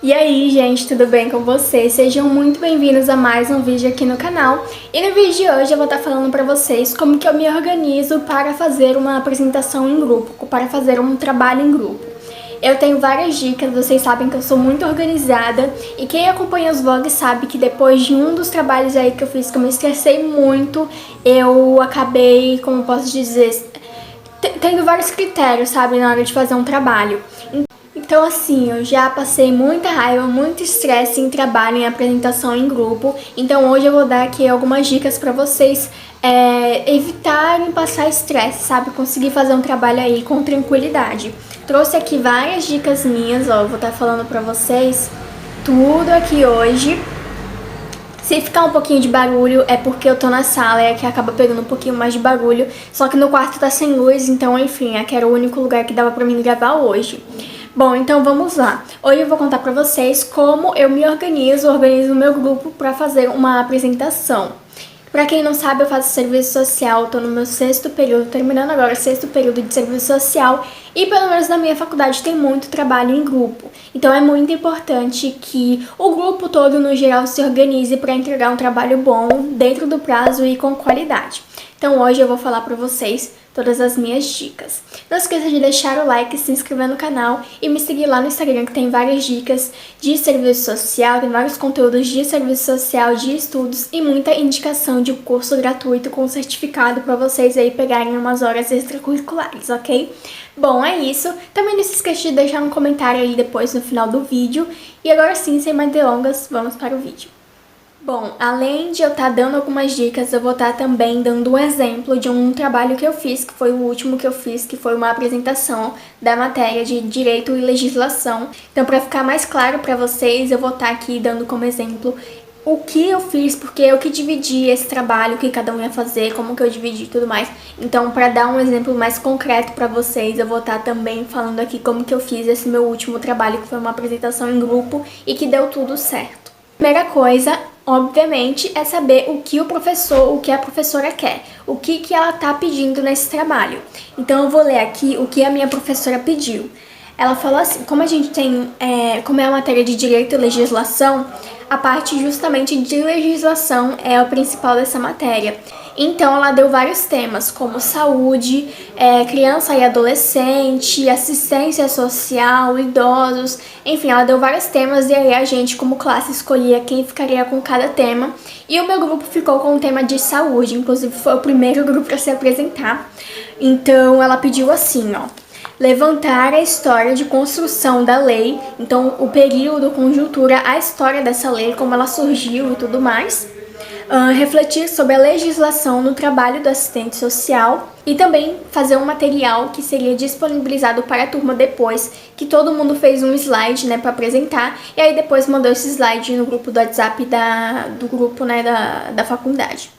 E aí, gente, tudo bem com vocês? Sejam muito bem-vindos a mais um vídeo aqui no canal. E no vídeo de hoje eu vou estar falando pra vocês como que eu me organizo para fazer uma apresentação em grupo, para fazer um trabalho em grupo. Eu tenho várias dicas, vocês sabem que eu sou muito organizada e quem acompanha os vlogs sabe que depois de um dos trabalhos aí que eu fiz, que eu me estressei muito, eu acabei, como posso dizer, tendo vários critérios, sabe, na hora de fazer um trabalho. Então assim, eu já passei muita raiva, muito estresse em trabalho, em apresentação em grupo. Então hoje eu vou dar aqui algumas dicas pra vocês evitarem passar estresse, sabe? Conseguir fazer um trabalho aí com tranquilidade. Trouxe aqui várias dicas minhas, ó, eu vou estar falando pra vocês tudo aqui hoje. Se ficar um pouquinho de barulho é porque eu tô na sala, que acaba pegando um pouquinho mais de barulho. Só que no quarto tá sem luz, então enfim, aqui era o único lugar que dava pra mim gravar hoje. Bom, então vamos lá. Hoje eu vou contar pra vocês como eu me organizo o meu grupo pra fazer uma apresentação. Pra quem não sabe, eu faço serviço social, tô no meu 6º período, terminando agora o 6º período de serviço social e pelo menos na minha faculdade tem muito trabalho em grupo. Então é muito importante que o grupo todo, no geral, se organize para entregar um trabalho bom, dentro do prazo e com qualidade. Então hoje eu vou falar pra vocês todas as minhas dicas. Não esqueça de deixar o like, se inscrever no canal e me seguir lá no Instagram, que tem várias dicas de serviço social, tem vários conteúdos de serviço social, de estudos e muita indicação de curso gratuito com certificado para vocês aí pegarem umas horas extracurriculares, ok? Bom, é isso. Também não se esqueça de deixar um comentário aí depois no final do vídeo. E agora sim, sem mais delongas, vamos para o vídeo. Bom, além de eu estar dando algumas dicas, eu vou estar também dando um exemplo de um trabalho que eu fiz, que foi o último que eu fiz, que foi uma apresentação da matéria de Direito e Legislação. Então, para ficar mais claro para vocês, eu vou estar aqui dando como exemplo o que eu fiz, porque eu que dividi esse trabalho, o que cada um ia fazer, como que eu dividi e tudo mais. Então, para dar um exemplo mais concreto para vocês, eu vou estar também falando aqui como que eu fiz esse meu último trabalho, que foi uma apresentação em grupo e que deu tudo certo. Primeira coisa, obviamente, é saber o que a professora quer, o que ela tá pedindo nesse trabalho. Então eu vou ler aqui o que a minha professora pediu. Ela falou assim, como a gente tem, como é a matéria de Direito e Legislação, a parte justamente de legislação é o principal dessa matéria. Então ela deu vários temas, como saúde, criança e adolescente, assistência social, idosos, enfim, ela deu vários temas e aí a gente, como classe, escolhia quem ficaria com cada tema. E o meu grupo ficou com o tema de saúde, inclusive foi o primeiro grupo a se apresentar. Então ela pediu assim, ó. Levantar a história de construção da lei, então o período, conjuntura, a história dessa lei, como ela surgiu e tudo mais. Refletir sobre a legislação no trabalho do assistente social e também fazer um material que seria disponibilizado para a turma depois, que todo mundo fez um slide, né, para apresentar, e aí depois mandou esse slide no grupo do WhatsApp do grupo, né, da faculdade.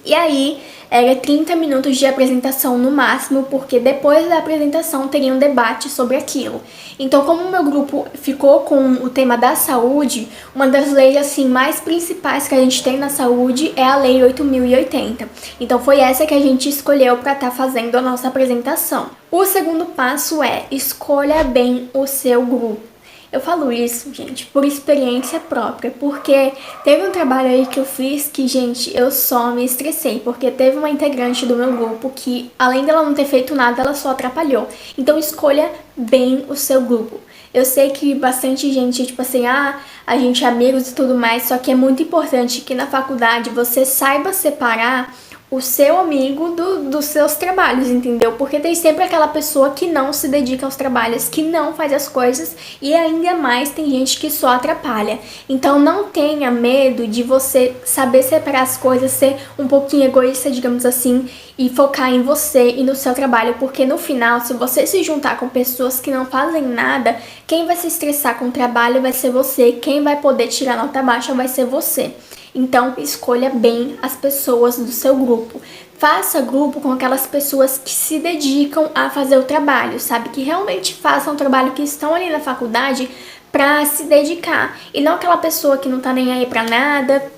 E aí, era 30 minutos de apresentação no máximo, porque depois da apresentação teria um debate sobre aquilo. Então, como o meu grupo ficou com o tema da saúde, uma das leis assim mais principais que a gente tem na saúde é a Lei 8.080. Então, foi essa que a gente escolheu para estar fazendo a nossa apresentação. O segundo passo é escolha bem o seu grupo. Eu falo isso, gente, por experiência própria, porque teve um trabalho aí que eu fiz que, gente, eu só me estressei, porque teve uma integrante do meu grupo que, além dela não ter feito nada, ela só atrapalhou. Então, escolha bem o seu grupo. Eu sei que bastante gente, tipo assim, a gente é amigos e tudo mais, só que é muito importante que na faculdade você saiba separar o seu amigo dos seus trabalhos, entendeu? Porque tem sempre aquela pessoa que não se dedica aos trabalhos, que não faz as coisas e ainda mais tem gente que só atrapalha. Então não tenha medo de você saber separar as coisas, ser um pouquinho egoísta, digamos assim, e focar em você e no seu trabalho, porque no final, se você se juntar com pessoas que não fazem nada, quem vai se estressar com o trabalho vai ser você, quem vai poder tirar nota baixa vai ser você. Então, escolha bem as pessoas do seu grupo. Faça grupo com aquelas pessoas que se dedicam a fazer o trabalho, sabe? Que realmente façam o trabalho, que estão ali na faculdade pra se dedicar. E não aquela pessoa que não tá nem aí pra nada,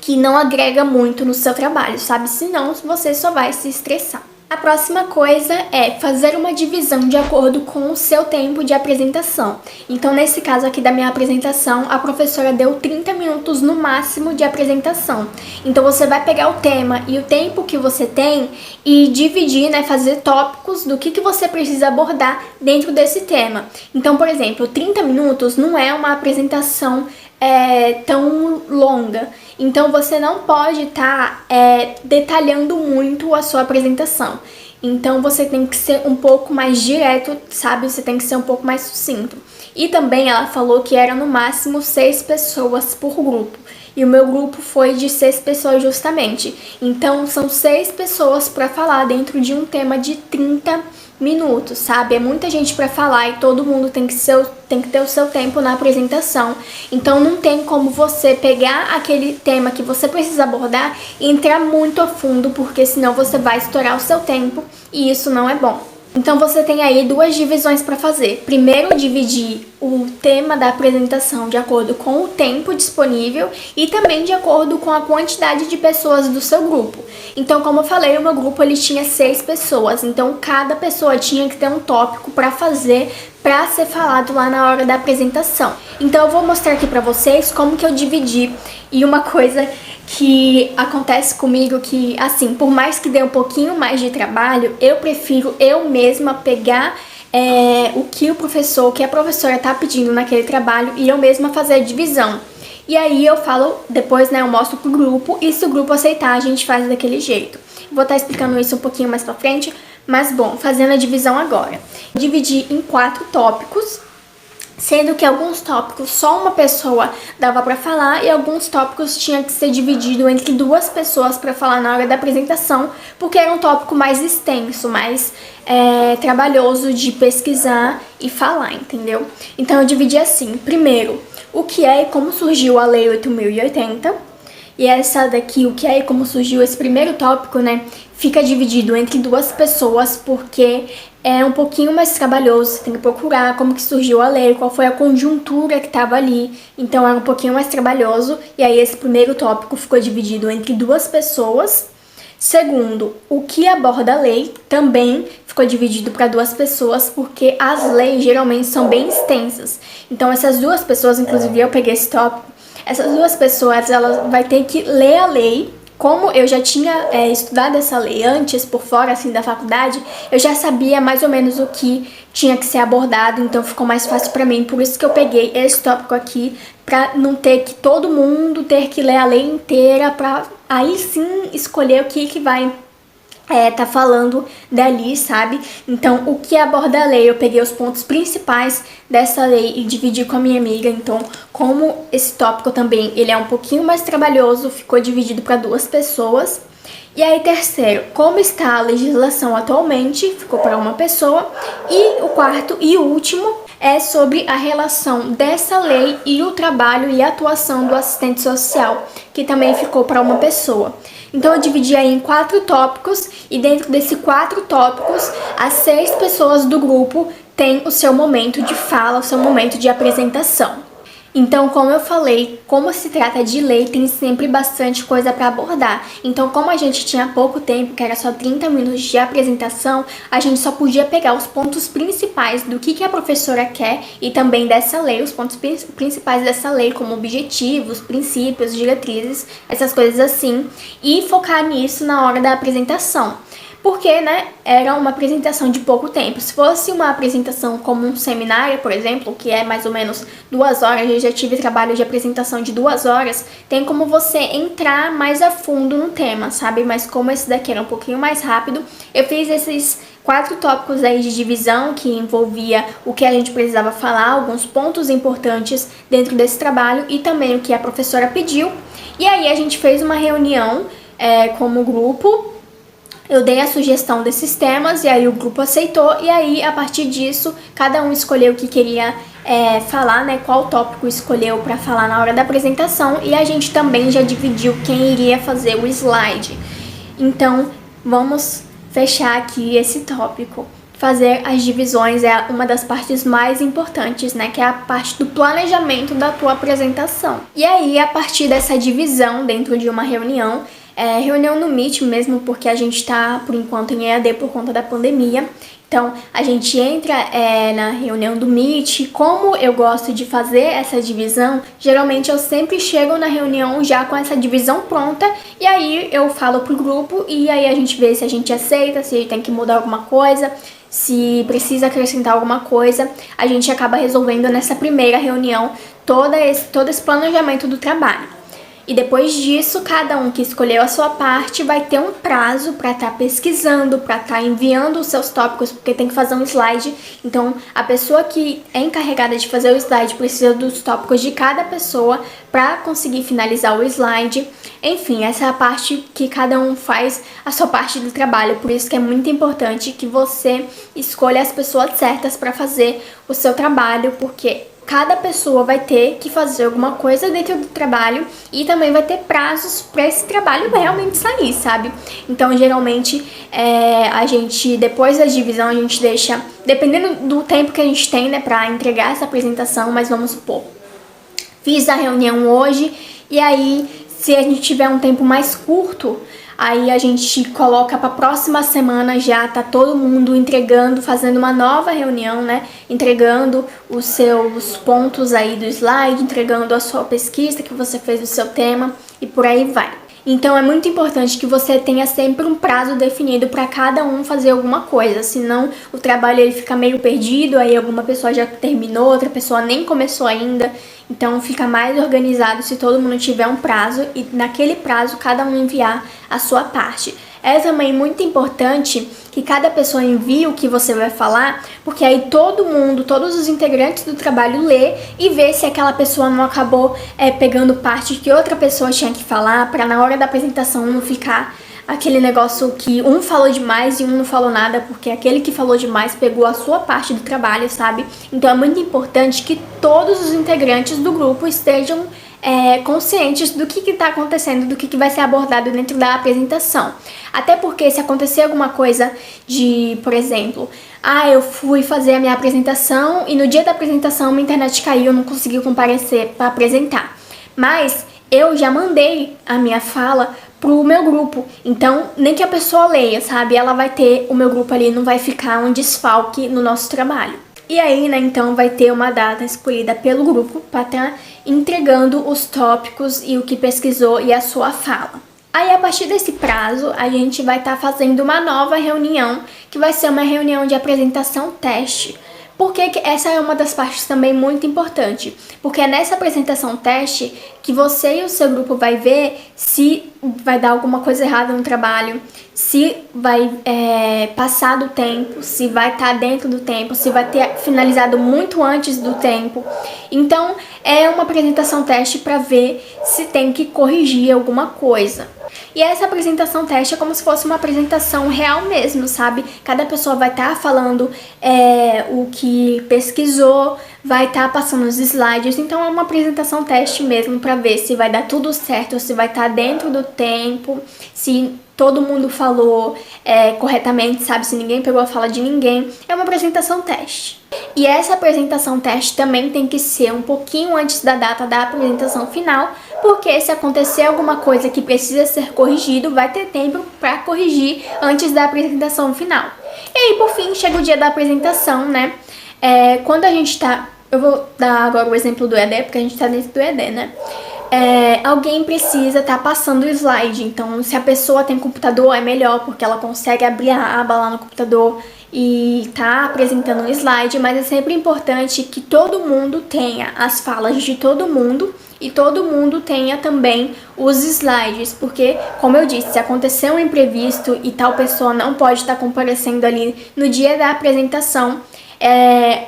que não agrega muito no seu trabalho, sabe? Senão você só vai se estressar. A próxima coisa é fazer uma divisão de acordo com o seu tempo de apresentação. Então, nesse caso aqui da minha apresentação, a professora deu 30 minutos no máximo de apresentação. Então, você vai pegar o tema e o tempo que você tem e dividir, né, fazer tópicos do que você precisa abordar dentro desse tema. Então, por exemplo, 30 minutos não é uma apresentação tão longa. Então, você não pode estar detalhando muito a sua apresentação. Então, você tem que ser um pouco mais direto, sabe? Você tem que ser um pouco mais sucinto. E também ela falou que era no máximo 6 pessoas por grupo. E o meu grupo foi de 6 pessoas justamente. Então, são 6 pessoas para falar dentro de um tema de 30 minutos, sabe? É muita gente para falar e todo mundo tem que ter o seu tempo na apresentação. Então, não tem como você pegar aquele tema que você precisa abordar e entrar muito a fundo, porque senão você vai estourar o seu tempo e isso não é bom. Então, você tem aí 2 divisões para fazer. Primeiro, dividir o tema da apresentação de acordo com o tempo disponível e também de acordo com a quantidade de pessoas do seu grupo. Então, como eu falei, o meu grupo ele tinha 6 pessoas. Então, cada pessoa tinha que ter um tópico para fazer, para ser falado lá na hora da apresentação. Então, eu vou mostrar aqui para vocês como que eu dividi. E uma coisa que acontece comigo que, assim, por mais que dê um pouquinho mais de trabalho, eu prefiro eu mesma pegar o que o que a professora tá pedindo naquele trabalho e eu mesma fazer a divisão. E aí eu falo, depois, né, eu mostro pro grupo e se o grupo aceitar, a gente faz daquele jeito. Vou estar explicando isso um pouquinho mais pra frente, mas bom, fazendo a divisão agora. Dividi em 4 tópicos, sendo que alguns tópicos só uma pessoa dava para falar e alguns tópicos tinha que ser dividido entre 2 pessoas para falar na hora da apresentação, porque era um tópico mais extenso, mais trabalhoso de pesquisar e falar, entendeu? Então eu dividi assim: primeiro, o que é e como surgiu a Lei 8.080, e essa daqui, o que é e como surgiu esse primeiro tópico, né, fica dividido entre 2 pessoas, porque é um pouquinho mais trabalhoso, você tem que procurar como que surgiu a lei, qual foi a conjuntura que estava ali, então é um pouquinho mais trabalhoso, e aí esse primeiro tópico ficou dividido entre 2 pessoas. Segundo, o que aborda a lei também ficou dividido para 2 pessoas, porque as leis geralmente são bem extensas. Então essas 2 pessoas, inclusive eu peguei esse tópico, essas 2 pessoas, elas vai ter que ler a lei. Como eu já tinha estudado essa lei antes, por fora assim da faculdade, eu já sabia mais ou menos o que tinha que ser abordado, então ficou mais fácil pra mim. Por isso que eu peguei esse tópico aqui, pra não ter que todo mundo ter que ler a lei inteira, pra aí sim escolher o que vai tá falando dali, sabe? Então, o que aborda a lei, eu peguei os pontos principais dessa lei e dividi com a minha amiga. Então, como esse tópico também, ele é um pouquinho mais trabalhoso, ficou dividido para 2 pessoas. E aí, terceiro, como está a legislação atualmente, ficou para 1 pessoa. E o quarto e último é sobre a relação dessa lei e o trabalho e a atuação do assistente social, que também ficou para 1 pessoa. Então eu dividi aí em 4 tópicos e dentro desses 4 tópicos, as 6 pessoas do grupo têm o seu momento de fala, o seu momento de apresentação. Então, como eu falei, como se trata de lei, tem sempre bastante coisa para abordar. Então, como a gente tinha pouco tempo, que era só 30 minutos de apresentação, a gente só podia pegar os pontos principais do que a professora quer e também dessa lei, os pontos principais dessa lei, como objetivos, princípios, diretrizes, essas coisas assim, e focar nisso na hora da apresentação. Porque, né, era uma apresentação de pouco tempo. Se fosse uma apresentação como um seminário, por exemplo, que é mais ou menos 2 horas, eu já tive trabalho de apresentação de 2 horas, tem como você entrar mais a fundo no tema, sabe? Mas como esse daqui era um pouquinho mais rápido, eu fiz esses 4 tópicos aí de divisão, que envolvia o que a gente precisava falar, alguns pontos importantes dentro desse trabalho e também o que a professora pediu. E aí a gente fez uma reunião como grupo. Eu dei a sugestão desses temas e aí o grupo aceitou e aí a partir disso cada um escolheu o que queria falar, né, qual tópico escolheu para falar na hora da apresentação e a gente também já dividiu quem iria fazer o slide. Então vamos fechar aqui esse tópico. Fazer as divisões é uma das partes mais importantes, né, que é a parte do planejamento da tua apresentação. E aí a partir dessa divisão dentro de uma reunião, reunião no Meet mesmo, porque a gente tá, por enquanto, em EAD por conta da pandemia. Então, a gente entra na reunião do Meet. Como eu gosto de fazer essa divisão, geralmente eu sempre chego na reunião já com essa divisão pronta, e aí eu falo pro grupo, e aí a gente vê se a gente aceita, se tem que mudar alguma coisa, se precisa acrescentar alguma coisa. A gente acaba resolvendo nessa primeira reunião todo esse planejamento do trabalho. E depois disso, cada um que escolheu a sua parte vai ter um prazo para estar pesquisando, para estar enviando os seus tópicos, porque tem que fazer um slide. Então, a pessoa que é encarregada de fazer o slide precisa dos tópicos de cada pessoa para conseguir finalizar o slide. Enfim, essa é a parte que cada um faz a sua parte do trabalho. Por isso que é muito importante que você escolha as pessoas certas para fazer o seu trabalho, porque cada pessoa vai ter que fazer alguma coisa dentro do trabalho e também vai ter prazos para esse trabalho realmente sair, sabe? Então, geralmente, a gente, depois da divisão, a gente deixa, dependendo do tempo que a gente tem, né, para entregar essa apresentação, mas vamos supor, fiz a reunião hoje e aí, se a gente tiver um tempo mais curto, aí a gente coloca para a próxima semana, já tá todo mundo entregando, fazendo uma nova reunião, né? Entregando os seus pontos aí do slide, entregando a sua pesquisa que você fez do seu tema e por aí vai. Então é muito importante que você tenha sempre um prazo definido para cada um fazer alguma coisa, senão o trabalho ele fica meio perdido, aí alguma pessoa já terminou, outra pessoa nem começou ainda. Então fica mais organizado se todo mundo tiver um prazo e naquele prazo cada um enviar a sua parte. É também muito importante que cada pessoa envie o que você vai falar, porque aí todo mundo, todos os integrantes do trabalho lê e vê se aquela pessoa não acabou pegando parte que outra pessoa tinha que falar, para na hora da apresentação não ficar aquele negócio que um falou demais e um não falou nada, porque aquele que falou demais pegou a sua parte do trabalho, sabe? Então é muito importante que todos os integrantes do grupo estejam conscientes do que está acontecendo, do que vai ser abordado dentro da apresentação. Até porque se acontecer alguma coisa de, por exemplo, eu fui fazer a minha apresentação e no dia da apresentação minha internet caiu, eu não consegui comparecer para apresentar. Mas eu já mandei a minha fala pro meu grupo, então nem que a pessoa leia, sabe? Ela vai ter, o meu grupo ali não vai ficar um desfalque no nosso trabalho. E aí, né, então vai ter uma data escolhida pelo grupo para estar entregando os tópicos e o que pesquisou e a sua fala. Aí, a partir desse prazo, a gente vai estar fazendo uma nova reunião, que vai ser uma reunião de apresentação teste. Porque essa é uma das partes também muito importante, porque é nessa apresentação teste que você e o seu grupo vai ver se vai dar alguma coisa errada no trabalho, se vai passar do tempo, se vai estar dentro do tempo, se vai ter finalizado muito antes do tempo. Então é uma apresentação teste para ver se tem que corrigir alguma coisa. E essa apresentação teste é como se fosse uma apresentação real mesmo, sabe? Cada pessoa vai estar falando o que pesquisou, vai estar passando os slides, então é uma apresentação teste mesmo para ver se vai dar tudo certo, se vai estar dentro do tempo, se todo mundo falou corretamente, sabe? Se ninguém pegou a fala de ninguém. É uma apresentação teste. E essa apresentação teste também tem que ser um pouquinho antes da data da apresentação final, porque se acontecer alguma coisa que precisa ser corrigido, vai ter tempo para corrigir antes da apresentação final. E aí, por fim, chega o dia da apresentação, né? Quando a gente tá... Eu vou dar agora o exemplo do EAD, porque a gente tá dentro do EAD, né? Alguém precisa estar passando o slide, então se a pessoa tem computador é melhor, porque ela consegue abrir a aba lá no computador e tá apresentando um slide, mas é sempre importante que todo mundo tenha as falas de todo mundo e todo mundo tenha também os slides, porque, como eu disse, se acontecer um imprevisto e tal pessoa não pode estar comparecendo ali no dia da apresentação,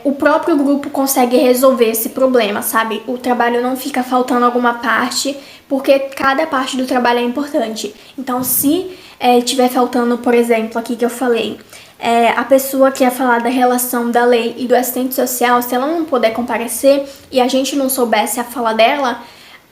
o próprio grupo consegue resolver esse problema, sabe? O trabalho não fica faltando alguma parte, porque cada parte do trabalho é importante. Então, se tiver faltando, por exemplo, aqui que eu falei, a pessoa que ia falar da relação da lei e do assistente social, se ela não puder comparecer e a gente não soubesse a fala dela,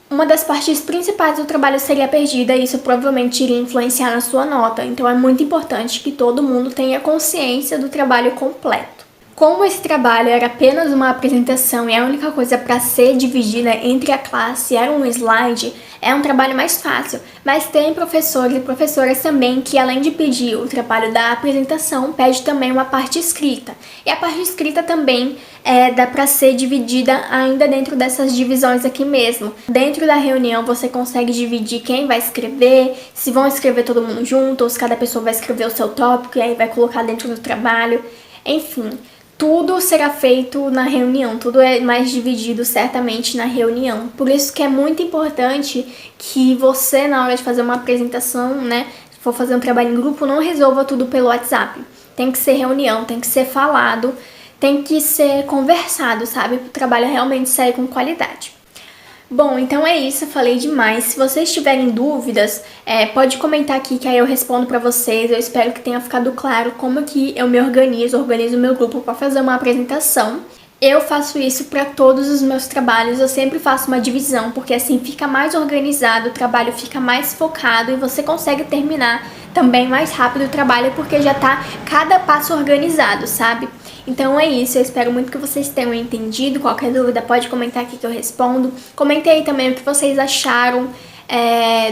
uma das partes principais do trabalho seria perdida e isso provavelmente iria influenciar na sua nota. Então é muito importante que todo mundo tenha consciência do trabalho completo. Como esse trabalho era apenas uma apresentação e a única coisa para ser dividida entre a classe era um slide, é um trabalho mais fácil. Mas tem professores e professoras também que, além de pedir o trabalho da apresentação, pede também uma parte escrita. E a parte escrita também dá para ser dividida ainda dentro dessas divisões aqui mesmo. Dentro da reunião você consegue dividir quem vai escrever, se vão escrever todo mundo junto, ou se cada pessoa vai escrever o seu tópico e aí vai colocar dentro do trabalho. Enfim, tudo será feito na reunião, tudo é mais dividido certamente na reunião. Por isso que é muito importante que você, na hora de fazer uma apresentação, né, se for fazer um trabalho em grupo, não resolva tudo pelo WhatsApp. Tem que ser reunião, tem que ser falado, tem que ser conversado, sabe? Para o trabalho realmente sair com qualidade. Bom, então é isso, eu falei demais. Se vocês tiverem dúvidas, pode comentar aqui que aí eu respondo pra vocês. Eu espero que tenha ficado claro como que eu me organizo o meu grupo para fazer uma apresentação. Eu faço isso para todos os meus trabalhos, eu sempre faço uma divisão, porque assim fica mais organizado, o trabalho fica mais focado e você consegue terminar também mais rápido o trabalho, porque já tá cada passo organizado, sabe? Então é isso, eu espero muito que vocês tenham entendido. Qualquer dúvida pode comentar aqui que eu respondo. Comente aí também o que vocês acharam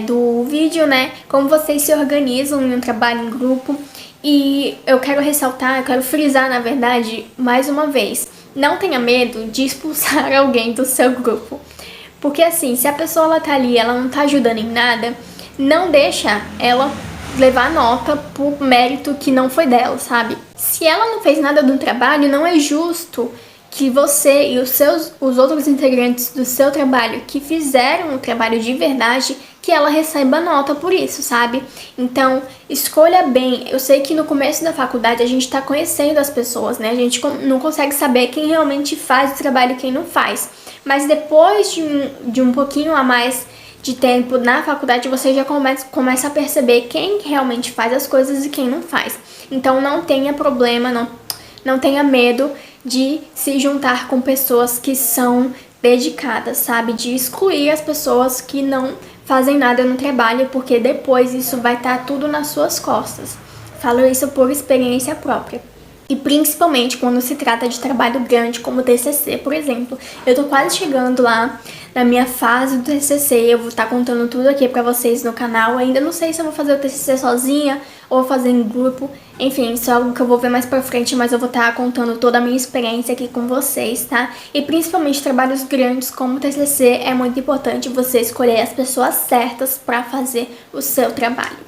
do vídeo, né? Como vocês se organizam em um trabalho em grupo. E eu quero ressaltar, eu quero frisar, na verdade, mais uma vez. Não tenha medo de expulsar alguém do seu grupo. Porque assim, se a pessoa ela tá ali, ela não tá ajudando em nada, não deixa ela levar nota por mérito que não foi dela, sabe? Se ela não fez nada do trabalho, não é justo que você e os outros integrantes do seu trabalho que fizeram o trabalho de verdade, que ela receba nota por isso, sabe? Então, escolha bem. Eu sei que no começo da faculdade a gente tá conhecendo as pessoas, né? A gente não consegue saber quem realmente faz o trabalho e quem não faz. Mas depois de um pouquinho a mais de tempo na faculdade, você já começa a perceber quem realmente faz as coisas e quem não faz. Então não tenha problema, não tenha medo de se juntar com pessoas que são dedicadas, sabe? De excluir as pessoas que não fazem nada no trabalho, porque depois isso vai estar tudo nas suas costas. Falo isso por experiência própria. E principalmente quando se trata de trabalho grande como o TCC, por exemplo. Eu tô quase chegando lá na minha fase do TCC, eu vou estar contando tudo aqui pra vocês no canal. Eu ainda não sei se eu vou fazer o TCC sozinha ou fazer em grupo. Enfim, isso é algo que eu vou ver mais pra frente, mas eu vou estar contando toda a minha experiência aqui com vocês, tá? E principalmente trabalhos grandes como o TCC, é muito importante você escolher as pessoas certas pra fazer o seu trabalho.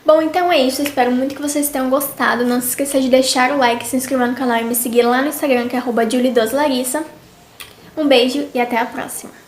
Bom, então é isso, eu espero muito que vocês tenham gostado. Não se esqueça de deixar o like, se inscrever no canal e me seguir lá no Instagram, que é @julie12larissa. Um beijo e até a próxima!